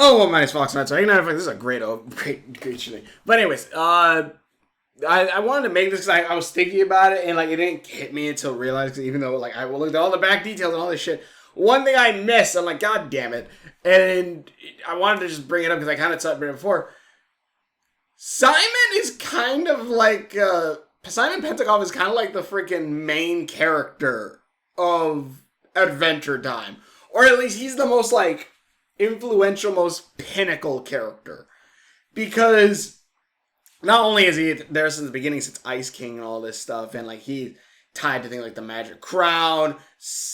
Oh, well, my name's Fox Matt. So, this is a great shit. But anyways, I wanted to make this because I was thinking about it and like it didn't hit me until realized. Even though like I looked at all the back details and all this shit, one thing I missed. I'm like, God damn it! And I wanted to just bring it up because I kind of touched on it before. Simon is kind of like Simon Pentakoff is kind of like the freaking main character of Adventure Time, or at least he's the most like influential, most pinnacle character, because not only is he there since the beginning, since Ice King and all this stuff, and like he's tied to things like the Magic Crown,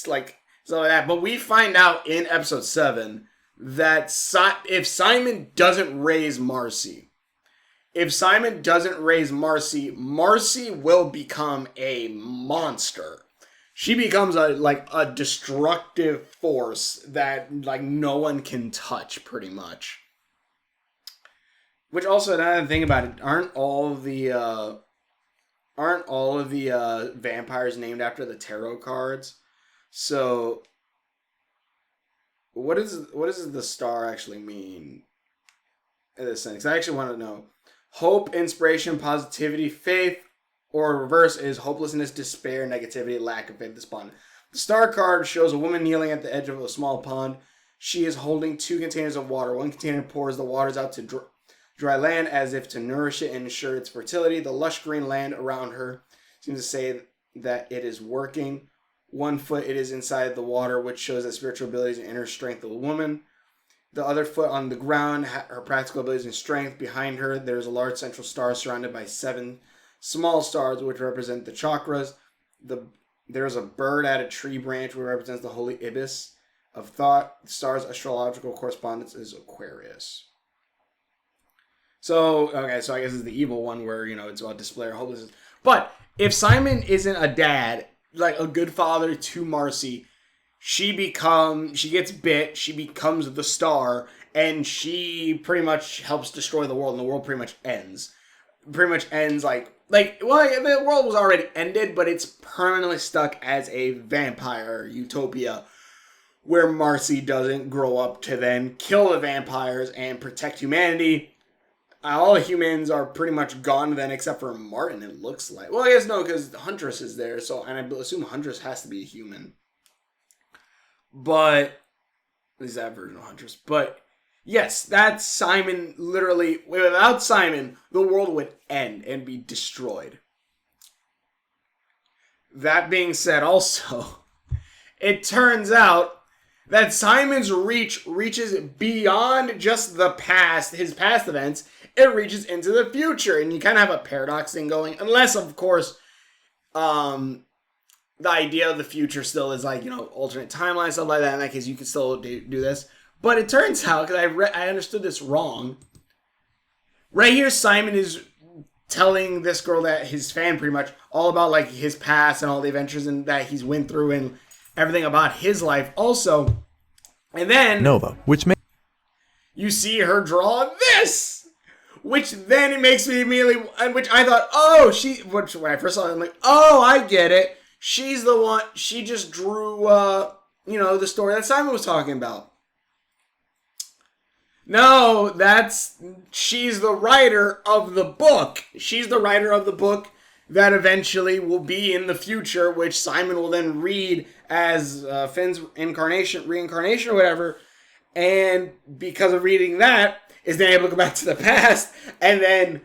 like stuff like that. But we find out in episode 7 that if Simon doesn't raise Marcy, Marcy will become a monster. She becomes a destructive force that like no one can touch, pretty much. Which also, another thing about it, aren't all of the vampires named after the tarot cards? So, what does the star actually mean in this sense? I actually want to know. Hope, inspiration, positivity, faith, or reverse is hopelessness, despair, negativity, lack of faith, despondent. The star card shows a woman kneeling at the edge of a small pond. She is holding 2 containers of water. One container pours the waters out to dry land as if to nourish it and ensure its fertility. The lush green land around her seems to say that it is working. 1 foot it is inside the water, which shows the spiritual abilities and inner strength of a woman. The other foot on the ground, her practical abilities and strength. Behind her, there's a large central star surrounded by 7 small stars, which represent the chakras. There's a bird at a tree branch, which represents the holy ibis of thought. The star's astrological correspondence is Aquarius. So I guess it's the evil one where, it's about display or hopelessness. But if Simon isn't a dad, like a good father to Marcy, she gets bit, she becomes the star, and she pretty much helps destroy the world, and the world pretty much ends. The world was already ended, but it's permanently stuck as a vampire utopia where Marcy doesn't grow up to then kill the vampires and protect humanity. All the humans are pretty much gone then, except for Martin, it looks like. Well, I guess no, because Huntress is there, and I assume Huntress has to be a human. But, at least that version of Huntress. But, yes, that's Simon, literally. Without Simon, the world would end and be destroyed. That being said, also, it turns out that Simon's reach reaches beyond just the past, his past events. It reaches into the future. And you kind of have a paradox thing going. Unless, of course, the idea of the future still is like, alternate timeline, stuff like that. In that case, you can still do this. But it turns out, because I understood this wrong. Right here, Simon is telling this girl that his fan pretty much all about like his past and all the adventures and that he's went through and everything about his life also. And then Nova, you see her draw this, which then it makes me immediately, which I thought, which when I first saw it, I'm like, oh, I get it. She's the one, she just drew, the story that Simon was talking about. No, she's the writer of the book. She's the writer of the book that eventually will be in the future, which Simon will then read as Finn's reincarnation or whatever. And because of reading that, is then able to go back to the past and then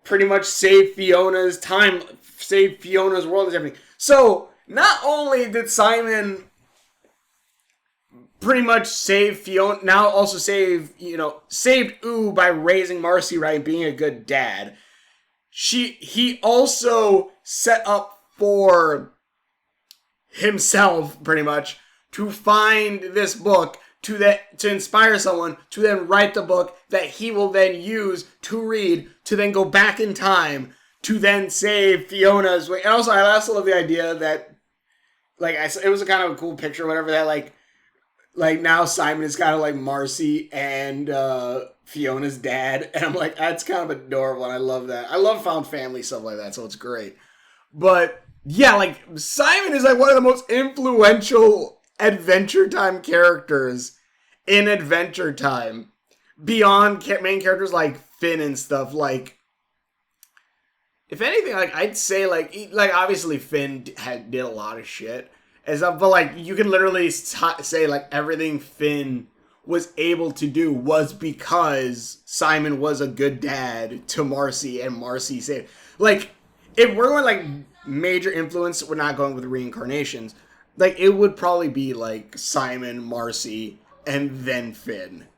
pretty much save Fiona's time, save Fiona's world and everything. So, not only did Simon pretty much save Fionna, now also saved Oo by raising Marcy right and being a good dad. He also set up for himself, pretty much, to find this book, to inspire someone, to then write the book that he will then use to read, to then go back in time, to then save Fiona's way. And also, I also love the idea that, it was a kind of a cool picture, whatever, that, like now Simon is kind of like Marcy and Fiona's dad. And I'm like, that's kind of adorable. And I love that. I love found family stuff like that. So it's great. But yeah, Simon is one of the most influential Adventure Time characters in Adventure Time. beyond main characters like Finn and stuff, like, if anything, like, I'd say, like obviously Finn did a lot of shit and stuff, but, like, you can literally say, like, everything Finn was able to do was because Simon was a good dad to Marcy, and Marcy saved. Like, if we're going, like, major influence, we're not going with reincarnations. Like, it would probably be, like, Simon, Marcy, and then Finn.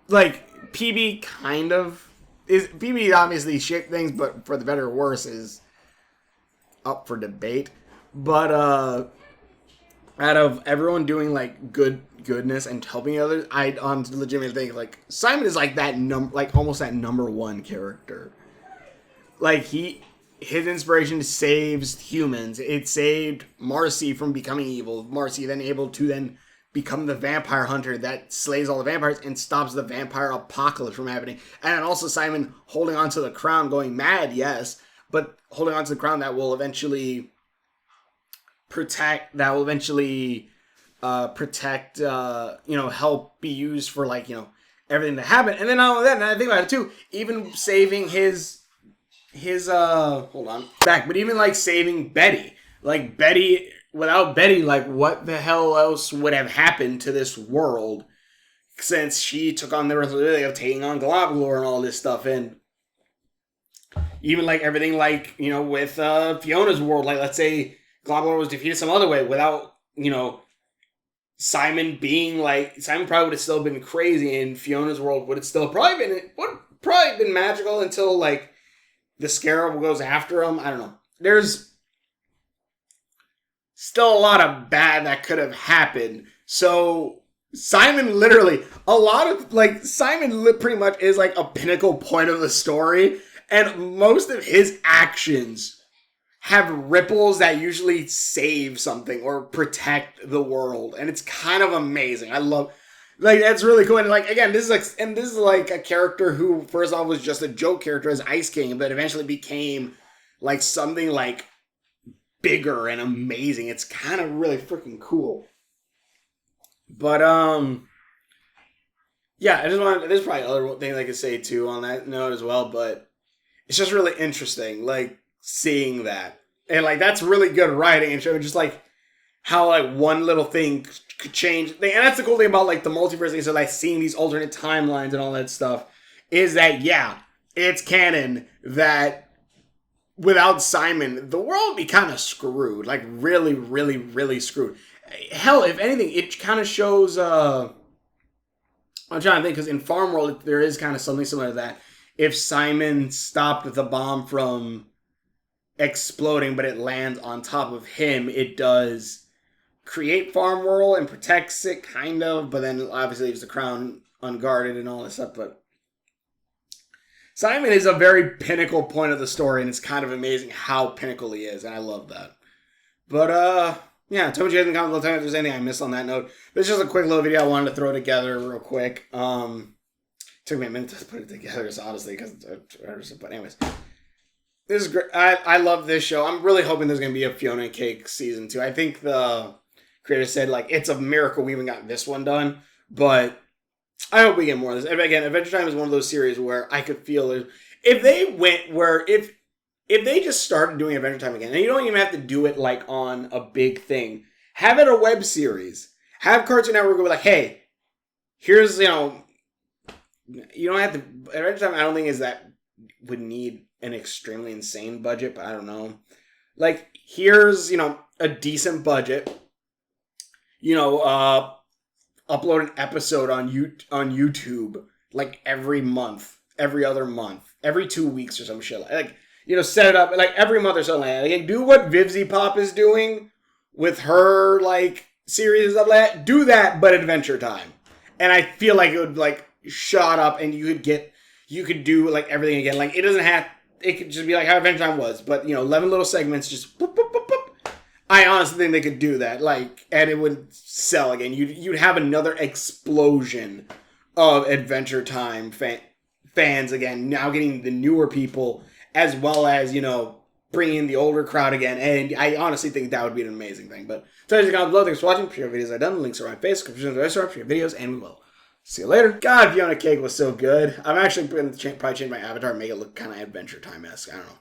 Like, PB kind of is. PB obviously shaped things, but for the better or worse is up for debate. But, out of everyone doing, like, goodness and helping others, I legitimately think, like, Simon is, like, that almost that number one character. Like, his inspiration saves humans. It saved Marcy from becoming evil. Marcy then able to then become the vampire hunter that slays all the vampires and stops the vampire apocalypse from happening. And also Simon holding onto the crown, going mad, yes, but holding onto the crown that will eventually protect, help be used for, like, everything that happened. And then not only that, and I think about it too, even saving his but even, like, saving Betty. Like, Betty, without Betty, like, what the hell else would have happened to this world since she took on the responsibility of taking on Globulor and all this stuff? And even, like, everything, like, with Fiona's world, like, let's say Globulor was defeated some other way without, Simon being, like, Simon probably would have still been crazy, and Fiona's world would have probably been magical until, like, the Scarab goes after him. I don't know. There's still a lot of bad that could have happened. So Simon literally, Simon pretty much is, like, a pinnacle point of the story. And most of his actions have ripples that usually save something or protect the world. And it's kind of amazing. I love, like, that's really cool. And, like, again, this is like a character who first off was just a joke character as Ice King, but eventually became, like, something, like, bigger and amazing. It's kind of really freaking cool. But yeah, there's probably other things I could say too on that note as well, but it's just really interesting, like, seeing that. And, like, that's really good writing and showing just, like, how, like, one little thing could change. And that's the cool thing about, like, the multiverse thing, so, like, seeing these alternate timelines and all that stuff, is that, yeah, it's canon that without Simon, the world would be kind of screwed. Like, really, really, really screwed. Hell, if anything, it kind of shows, I'm trying to think, because in Farm World, there is kind of something similar to that. If Simon stopped the bomb from exploding, but it lands on top of him, it does create Farm World and protects it, kind of, but then obviously leaves the crown unguarded and all this stuff. But Simon is a very pinnacle point of the story, and it's kind of amazing how pinnacle he is, and I love that. But, yeah, tell me what you guys in the comments below if there's anything I missed on that note. But it's just a quick little video I wanted to throw together real quick. Took me a minute to put it together, honestly, but anyways. This is great. I love this show. I'm really hoping there's going to be a Fionna and Cake season 2. I think the creator said, like, it's a miracle we even got this one done, but I hope we get more of this. And again, Adventure Time is one of those series where I could feel if they just started doing Adventure Time again, and you don't even have to do it, like, on a big thing. Have it a web series. Have Cartoon Network go like, hey, here's, you don't have to, Adventure Time I don't think is that would need an extremely insane budget, but I don't know. Like, here's, a decent budget. Upload an episode on YouTube, like, every month, every other month, every 2 weeks or some shit. Like, set it up, like, every month or something like that. Like, do what Vivzy Pop is doing with her, like, series and stuff like that. Do that, but Adventure Time. And I feel like it would, like, shot up and you could do, like, everything again. Like, it could just be like how Adventure Time was, but, 11 little segments, just boop, boop, boop, boop. I honestly think they could do that, like, and it would sell again. You'd have another explosion of Adventure Time fans again, now getting the newer people, as well as, bringing in the older crowd again, and I honestly think that would be an amazing thing. But, so, thanks for watching, share videos I've done, the links are on my face, subscribe to the restaurant for your videos, and we will See you later. God, Fionna Cake was so good. I'm actually going to probably change my avatar and make it look kind of Adventure Time-esque. I don't know.